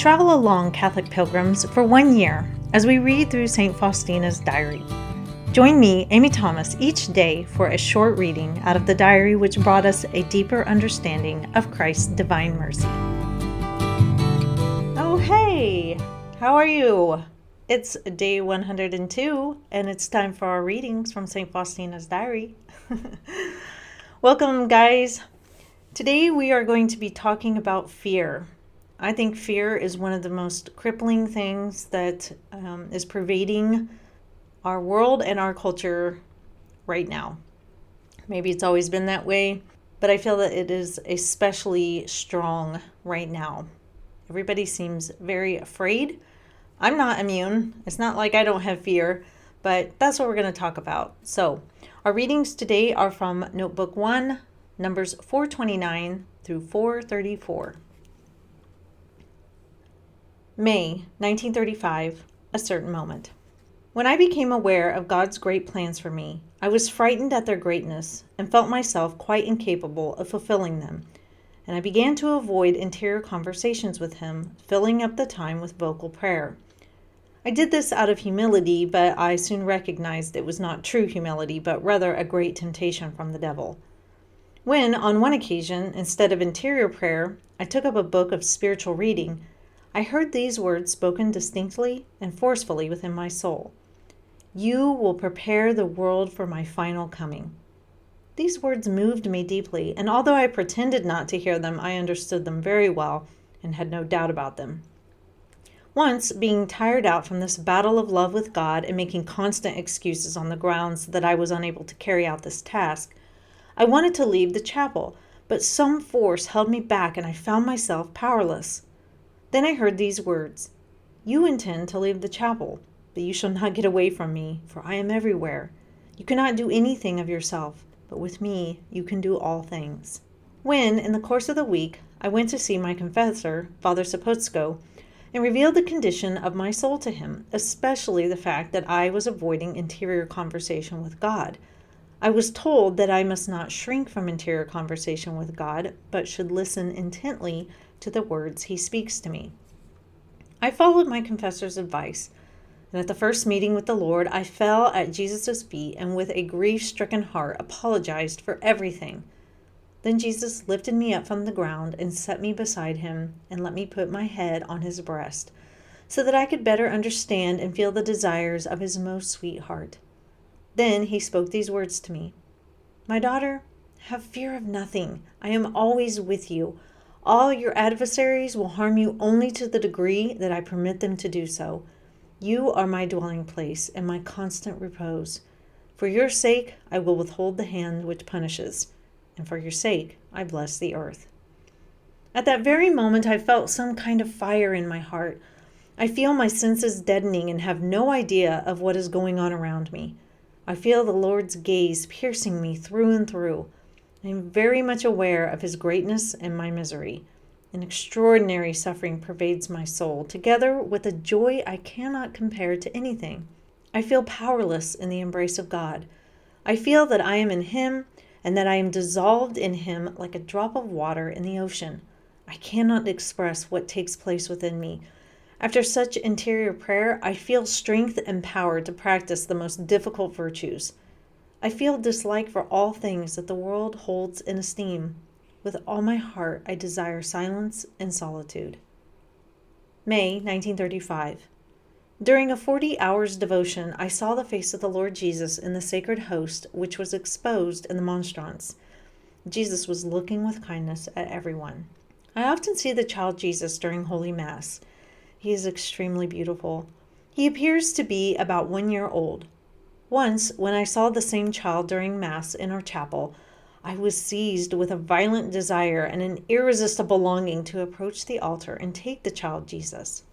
travel along Catholic pilgrims for 1 year as we read through St. Faustina's diary. Join me, Amy Thomas, each day for a short reading out of the diary which brought us a deeper understanding of Christ's divine mercy. Oh, hey! How are you? It's day 102, and it's time for our readings from St. Faustina's diary. Welcome, guys. Today we are going to be talking about fear. I think fear is one of the most crippling things that is pervading our world and our culture right now. Maybe it's always been that way, but I feel that it is especially strong right now. Everybody seems very afraid. I'm not immune. It's not like I don't have fear, but that's what we're going to talk about. So, our readings today are from Notebook 1, Numbers 429 through 434. May 1935, a certain moment. When I became aware of God's great plans for me, I was frightened at their greatness and felt myself quite incapable of fulfilling them, and I began to avoid interior conversations with Him, filling up the time with vocal prayer. I did this out of humility, but I soon recognized it was not true humility, but rather a great temptation from the devil. When, on one occasion, instead of interior prayer, I took up a book of spiritual reading, I heard these words spoken distinctly and forcefully within my soul. You will prepare the world for my final coming. These words moved me deeply, and although I pretended not to hear them, I understood them very well and had no doubt about them. Once, being tired out from this battle of love with God and making constant excuses on the grounds that I was unable to carry out this task, I wanted to leave the chapel, but some force held me back and I found myself powerless. Then I heard these words, You intend to leave the chapel, but you shall not get away from me, for I am everywhere. You cannot do anything of yourself, but with me you can do all things. When, in the course of the week, I went to see my confessor, Father Sapotsko, and revealed the condition of my soul to him, especially the fact that I was avoiding interior conversation with God, I was told that I must not shrink from interior conversation with God, but should listen intently to the words He speaks to me. I followed my confessor's advice, and at the first meeting with the Lord, I fell at Jesus' feet and with a grief-stricken heart apologized for everything. Then Jesus lifted me up from the ground and set me beside Him and let me put my head on His breast, so that I could better understand and feel the desires of His most sweet heart. Then He spoke these words to me. My daughter, have fear of nothing. I am always with you. All your adversaries will harm you only to the degree that I permit them to do so. You are my dwelling place and my constant repose. For your sake, I will withhold the hand which punishes, and for your sake, I bless the earth. At that very moment, I felt some kind of fire in my heart. I feel my senses deadening and have no idea of what is going on around me. I feel the Lord's gaze piercing me through and through. I am very much aware of His greatness and my misery. An extraordinary suffering pervades my soul, together with a joy I cannot compare to anything. I feel powerless in the embrace of God. I feel that I am in Him and that I am dissolved in Him like a drop of water in the ocean. I cannot express what takes place within me. After such interior prayer, I feel strength and power to practice the most difficult virtues. I feel dislike for all things that the world holds in esteem. With all my heart, I desire silence and solitude. May 1935. During a 40 hours devotion, I saw the face of the Lord Jesus in the sacred host, which was exposed in the monstrance. Jesus was looking with kindness at everyone. I often see the child Jesus during Holy Mass. He is extremely beautiful. He appears to be about 1 year old. Once, when I saw the same child during Mass in our chapel, I was seized with a violent desire and an irresistible longing to approach the altar and take the child Jesus.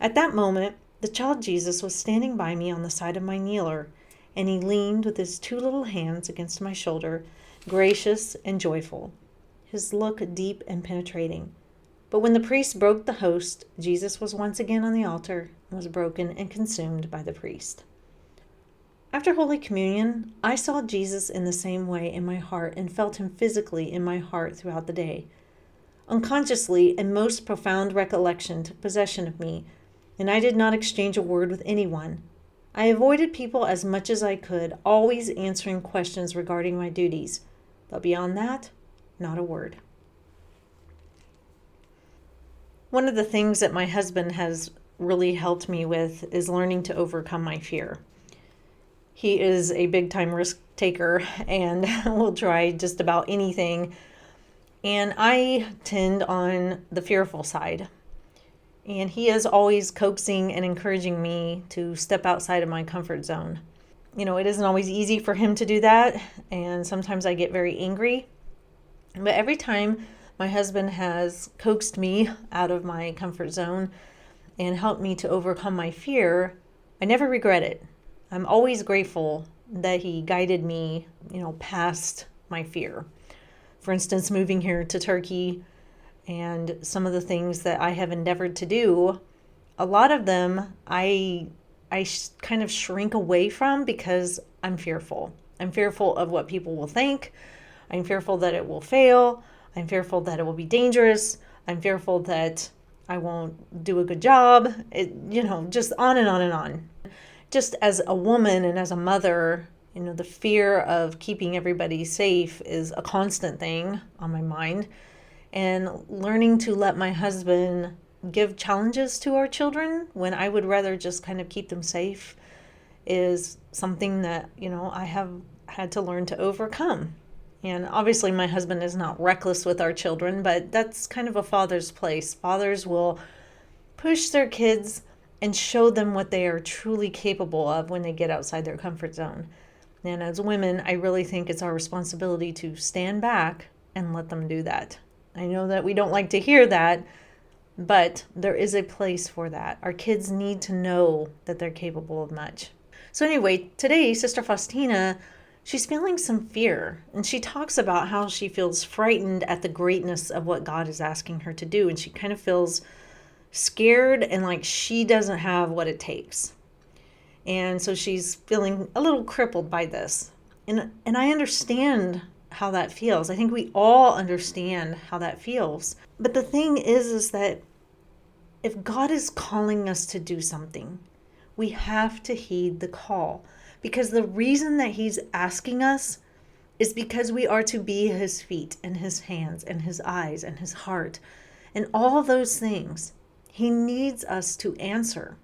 At that moment, the child Jesus was standing by me on the side of my kneeler, and He leaned with His 2 little hands against my shoulder, gracious and joyful, His look deep and penetrating. But when the priest broke the host, Jesus was once again on the altar and was broken and consumed by the priest. After Holy Communion, I saw Jesus in the same way in my heart and felt Him physically in my heart throughout the day. Unconsciously, a most profound recollection took possession of me, and I did not exchange a word with anyone. I avoided people as much as I could, always answering questions regarding my duties. But beyond that, not a word. One of the things that my husband has really helped me with is learning to overcome my fear. He is a big time risk taker and will try just about anything. And I tend on the fearful side. And he is always coaxing and encouraging me to step outside of my comfort zone. It isn't always easy for him to do that. And sometimes I get very angry. But every time my husband has coaxed me out of my comfort zone and helped me to overcome my fear, I never regret it. I'm always grateful that he guided me, past my fear. For instance, moving here to Turkey and some of the things that I have endeavored to do, a lot of them I kind of shrink away from because I'm fearful. I'm fearful of what people will think. I'm fearful that it will fail. I'm fearful that it will be dangerous. I'm fearful that I won't do a good job. Just on and on and on. Just as a woman and as a mother, the fear of keeping everybody safe is a constant thing on my mind. And learning to let my husband give challenges to our children when I would rather just kind of keep them safe is something that, I have had to learn to overcome. And obviously my husband is not reckless with our children, but that's kind of a father's place. Fathers will push their kids and show them what they are truly capable of when they get outside their comfort zone. And as women, I really think it's our responsibility to stand back and let them do that. I know that we don't like to hear that, but there is a place for that. Our kids need to know that they're capable of much. So anyway, today, Sister Faustina, she's feeling some fear, and she talks about how she feels frightened at the greatness of what God is asking her to do, and she kind of feels scared and like she doesn't have what it takes. And so she's feeling a little crippled by this. And I understand how that feels. I think we all understand how that feels. But the thing is that if God is calling us to do something, we have to heed the call. Because the reason that he's asking us is because we are to be his feet and his hands and his eyes and his heart and all those things. He needs us to answer.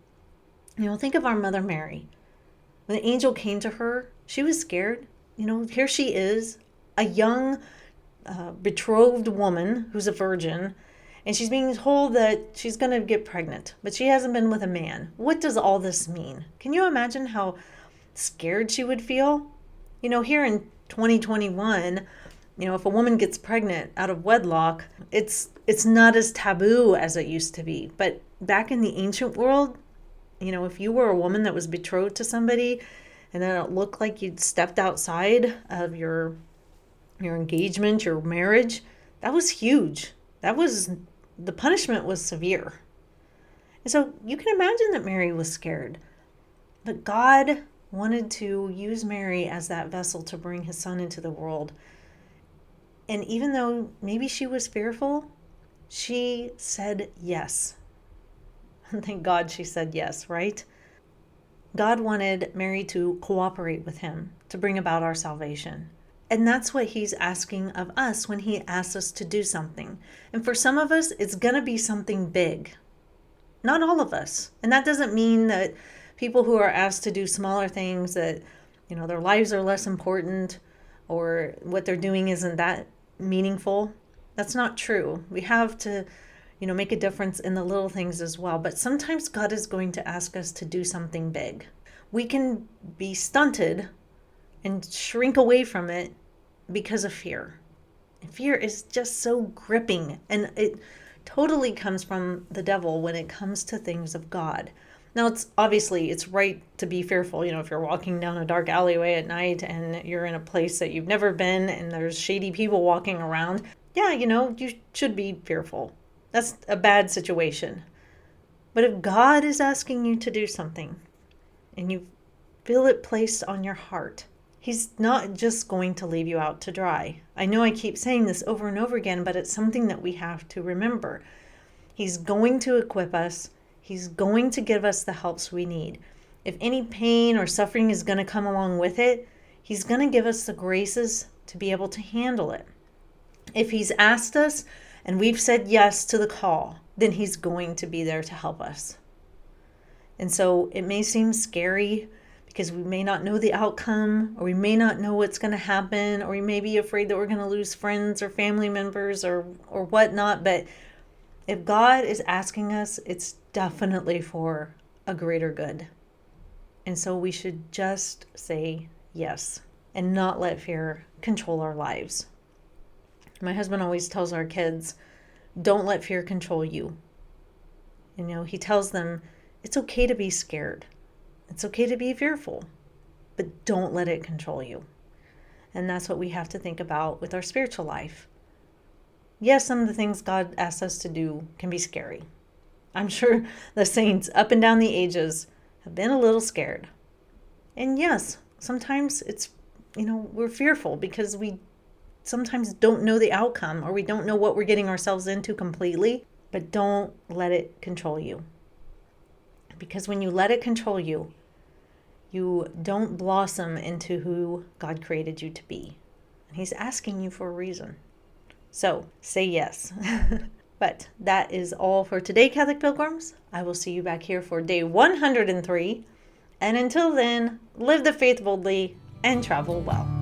Think of our Mother Mary. When the angel came to her, she was scared. Here she is, a young betrothed woman who's a virgin, and she's being told that she's going to get pregnant, but she hasn't been with a man. What does all this mean? Can you imagine how scared she would feel? Here in 2021, if a woman gets pregnant out of wedlock, it's not as taboo as it used to be. But back in the ancient world, if you were a woman that was betrothed to somebody and then it looked like you'd stepped outside of your engagement, your marriage, that was huge. The punishment was severe. And so you can imagine that Mary was scared. But God wanted to use Mary as that vessel to bring his son into the world. And even though maybe she was fearful, she said yes. Thank God she said yes, right? God wanted Mary to cooperate with him to bring about our salvation. And that's what he's asking of us when he asks us to do something. And for some of us, it's going to be something big. Not all of us. And that doesn't mean that people who are asked to do smaller things, that, their lives are less important or what they're doing isn't that meaningful. That's not true. We have to, make a difference in the little things as well. But sometimes God is going to ask us to do something big. We can be stunted and shrink away from it because of fear. And fear is just so gripping, and it totally comes from the devil when it comes to things of God. Now, it's right to be fearful. If you're walking down a dark alleyway at night and you're in a place that you've never been and there's shady people walking around, yeah, you should be fearful. That's a bad situation. But if God is asking you to do something and you feel it placed on your heart, He's not just going to leave you out to dry. I know I keep saying this over and over again, but it's something that we have to remember. He's going to equip us. He's going to give us the helps we need. If any pain or suffering is going to come along with it, He's going to give us the graces to be able to handle it. If He's asked us and we've said yes to the call, then He's going to be there to help us. And so it may seem scary because we may not know the outcome, or we may not know what's going to happen, or we may be afraid that we're going to lose friends or family members or whatnot. But if God is asking us, it's definitely for a greater good. And so we should just say yes and not let fear control our lives. My husband always tells our kids, don't let fear control you. He tells them it's okay to be scared. It's okay to be fearful, but don't let it control you. And that's what we have to think about with our spiritual life. Yes, some of the things God asks us to do can be scary. I'm sure the saints up and down the ages have been a little scared. And yes, sometimes it's, we're fearful because we sometimes don't know the outcome, or we don't know what we're getting ourselves into completely, but don't let it control you. Because when you let it control you, you don't blossom into who God created you to be. And He's asking you for a reason. So say yes. But that is all for today, Catholic Pilgrims. I will see you back here for day 103. And until then, live the faith boldly and travel well.